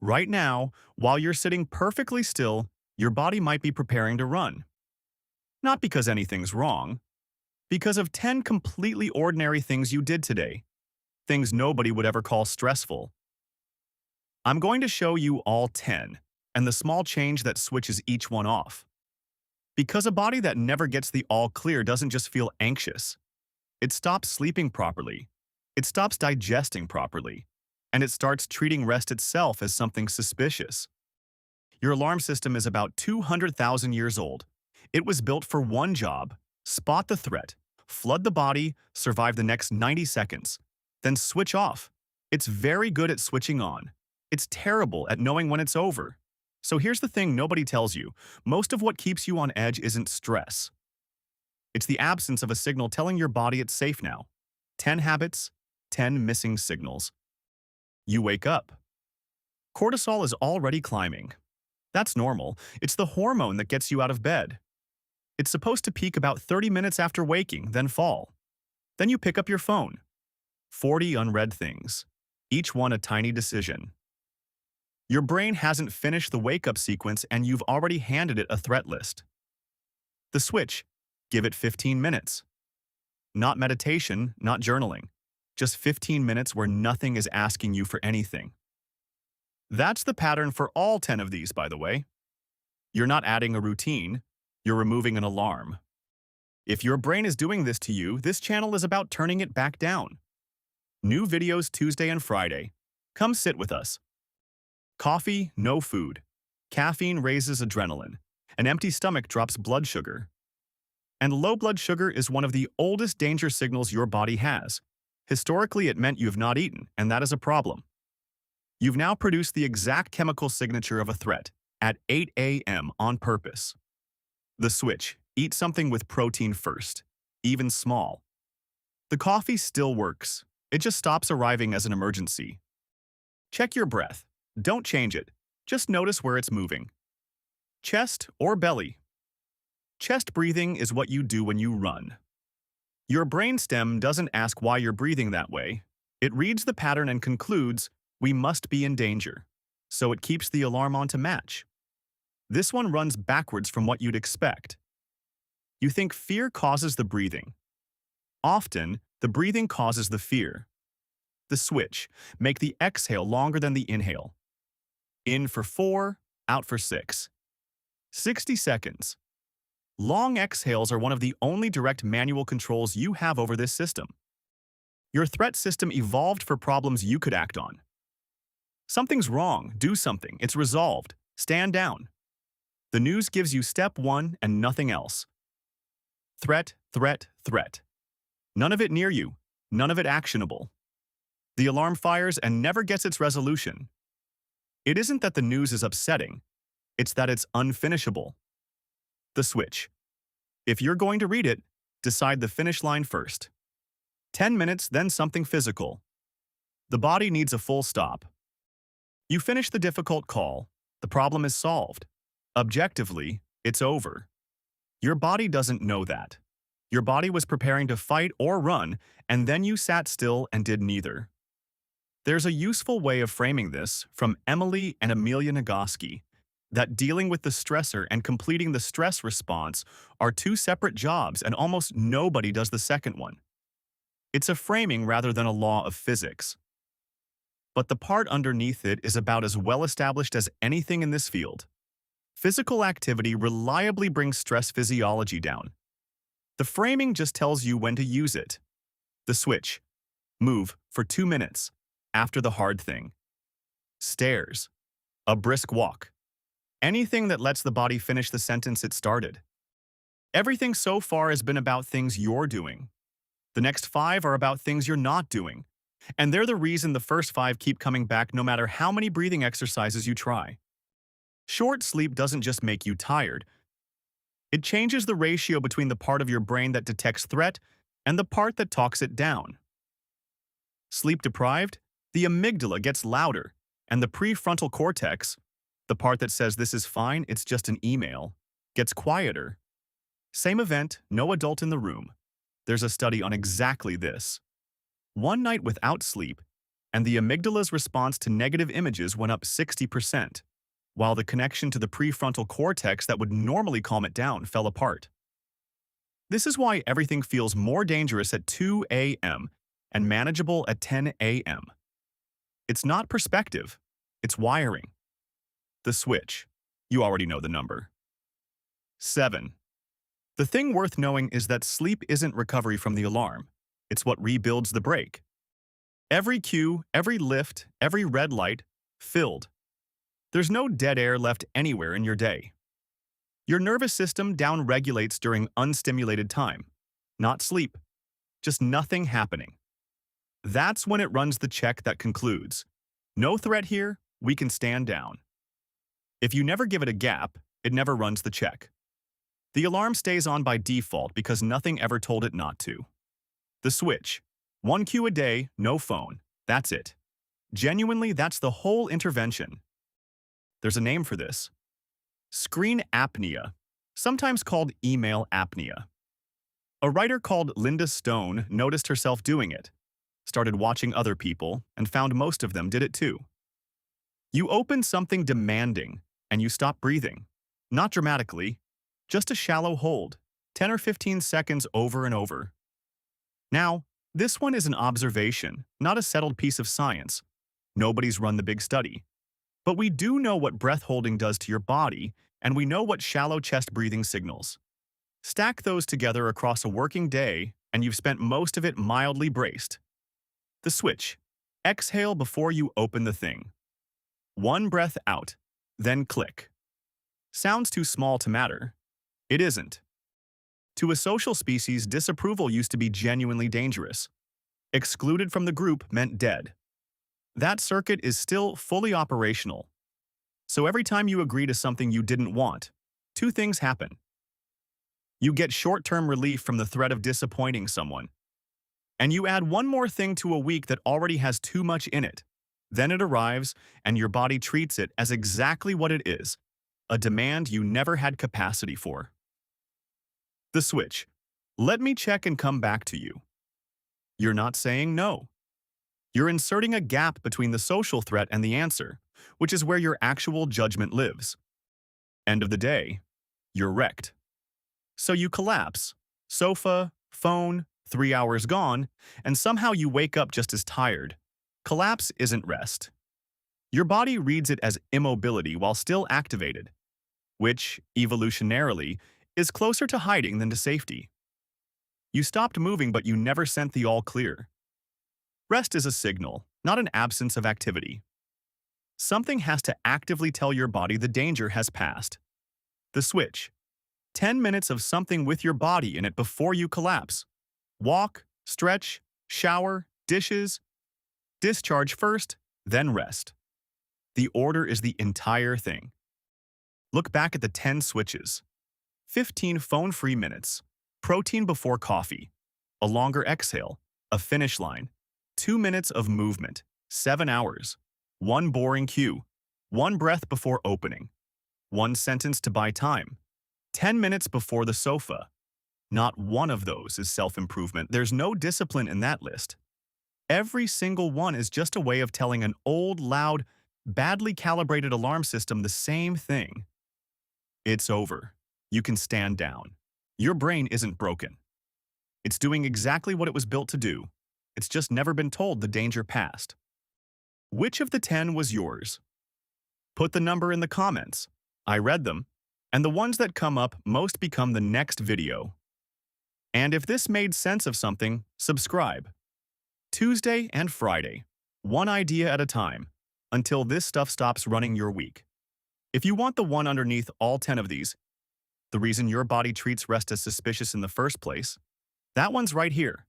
Right now, while you're sitting perfectly still, your body might be preparing to run. Not because anything's wrong, because of 10 completely ordinary things you did today, things nobody would ever call stressful. I'm going to show you all 10, and the small change that switches each one off. Because a body that never gets the all clear doesn't just feel anxious. It stops sleeping properly. It stops digesting properly. And it starts treating rest itself as something suspicious. Your alarm system is about 200,000 years old. It was built for one job: spot the threat, flood the body, survive the next 90 seconds, then switch off. It's very good at switching on. It's terrible at knowing when it's over. So here's the thing nobody tells you. Most of what keeps you on edge isn't stress. It's the absence of a signal telling your body it's safe now. 10 habits, 10 missing signals. You wake up. Cortisol is already climbing. That's normal. It's the hormone that gets you out of bed. It's supposed to peak about 30 minutes after waking, then fall. Then you pick up your phone. 40 unread things, each one a tiny decision. Your brain hasn't finished the wake-up sequence and you've already handed it a threat list. The switch: give it 15 minutes. Not meditation, not journaling. Just 15 minutes where nothing is asking you for anything. That's the pattern for all 10 of these, by the way. You're not adding a routine, you're removing an alarm. If your brain is doing this to you, this channel is about turning it back down. New videos Tuesday and Friday. Come sit with us. Coffee, no food. Caffeine raises adrenaline. An empty stomach drops blood sugar. And low blood sugar is one of the oldest danger signals your body has. Historically, it meant you've not eaten, and that is a problem. You've now produced the exact chemical signature of a threat at 8 a.m. on purpose. The switch: eat something with protein first, even small. The coffee still works. It just stops arriving as an emergency. Check your breath. Don't change it. Just notice where it's moving. Chest or belly. Chest breathing is what you do when you run. Your brainstem doesn't ask why you're breathing that way. It reads the pattern and concludes, we must be in danger. So it keeps the alarm on to match. This one runs backwards from what you'd expect. You think fear causes the breathing. Often, the breathing causes the fear. The switch: make the exhale longer than the inhale. In for 4, out for 6. 60 seconds. Long exhales are one of the only direct manual controls you have over this system. Your threat system evolved for problems you could act on. Something's wrong, do something, it's resolved, stand down. The news gives you step 1 and nothing else. Threat, threat, threat. None of it near you, none of it actionable. The alarm fires and never gets its resolution. It isn't that the news is upsetting, it's that it's unfinishable. The switch: if you're going to read it, decide the finish line first. 10 minutes, then something physical. The body needs a full stop. You finish the difficult call, the problem is solved. Objectively, it's over. Your body doesn't know that. Your body was preparing to fight or run, and then you sat still and did neither. There's a useful way of framing this from Emily and Amelia Nagoski, that dealing with the stressor and completing the stress response are two separate jobs and almost nobody does the second one. It's a framing rather than a law of physics. But the part underneath it is about as well established as anything in this field. Physical activity reliably brings stress physiology down. The framing just tells you when to use it. The switch: move for 2 minutes after the hard thing. Stairs: a brisk walk. Anything that lets the body finish the sentence it started. Everything so far has been about things you're doing. The next 5 are about things you're not doing. And they're the reason the first 5 keep coming back no matter how many breathing exercises you try. Short sleep doesn't just make you tired. It changes the ratio between the part of your brain that detects threat and the part that talks it down. Sleep deprived, the amygdala gets louder, and the prefrontal cortex, the part that says this is fine, it's just an email, gets quieter. Same event, no adult in the room. There's a study on exactly this. One night without sleep, and the amygdala's response to negative images went up 60%, while the connection to the prefrontal cortex that would normally calm it down fell apart. This is why everything feels more dangerous at 2 a.m. and manageable at 10 a.m. It's not perspective, it's wiring. The switch. You already know the number. 7. The thing worth knowing is that sleep isn't recovery from the alarm. It's what rebuilds the break. Every cue, every lift, every red light, filled. There's no dead air left anywhere in your day. Your nervous system downregulates during unstimulated time. Not sleep, just nothing happening. That's when it runs the check that concludes, no threat here, we can stand down. If you never give it a gap, it never runs the check. The alarm stays on by default because nothing ever told it not to. The switch. 1 cue a day, no phone. That's it. Genuinely, that's the whole intervention. There's a name for this. Screen apnea, sometimes called email apnea. A writer called Linda Stone noticed herself doing it, started watching other people, and found most of them did it too. You open something demanding, and you stop breathing. Not dramatically, just a shallow hold, 10 or 15 seconds over and over. Now, this one is an observation, not a settled piece of science. Nobody's run the big study. But we do know what breath holding does to your body, and we know what shallow chest breathing signals. Stack those together across a working day, and you've spent most of it mildly braced. The switch. Exhale before you open the thing. 1 breath out, then click. Sounds too small to matter. It isn't. To a social species, disapproval used to be genuinely dangerous. Excluded from the group meant dead. That circuit is still fully operational. So every time you agree to something you didn't want, 2 things happen. You get short-term relief from the threat of disappointing someone. And you add one more thing to a week that already has too much in it. Then it arrives, and your body treats it as exactly what it is, a demand you never had capacity for. The switch. Let me check and come back to you. You're not saying no. You're inserting a gap between the social threat and the answer, which is where your actual judgment lives. End of the day, you're wrecked. So you collapse. Sofa, phone, 3 hours gone, and somehow you wake up just as tired. Collapse isn't rest. Your body reads it as immobility while still activated, which, evolutionarily, is closer to hiding than to safety. You stopped moving, but you never sent the all clear. Rest is a signal, not an absence of activity. Something has to actively tell your body the danger has passed. The switch. 10 minutes of something with your body in it before you collapse. Walk, stretch, shower, dishes. Discharge first, then rest. The order is the entire thing. Look back at the 10 switches. 15 phone-free minutes, protein before coffee, a longer exhale, a finish line, 2 minutes of movement, 7 hours, 1 boring cue, 1 breath before opening, 1 sentence to buy time, 10 minutes before the sofa. Not one of those is self-improvement. There's no discipline in that list. Every single one is just a way of telling an old, loud, badly calibrated alarm system the same thing. It's over. You can stand down. Your brain isn't broken. It's doing exactly what it was built to do. It's just never been told the danger passed. Which of the 10 was yours? Put the number in the comments. I read them, and the ones that come up most become the next video. And if this made sense of something, subscribe. Tuesday and Friday, 1 idea at a time, until this stuff stops running your week. If you want the one underneath all 10 of these, the reason your body treats rest as suspicious in the first place, that one's right here.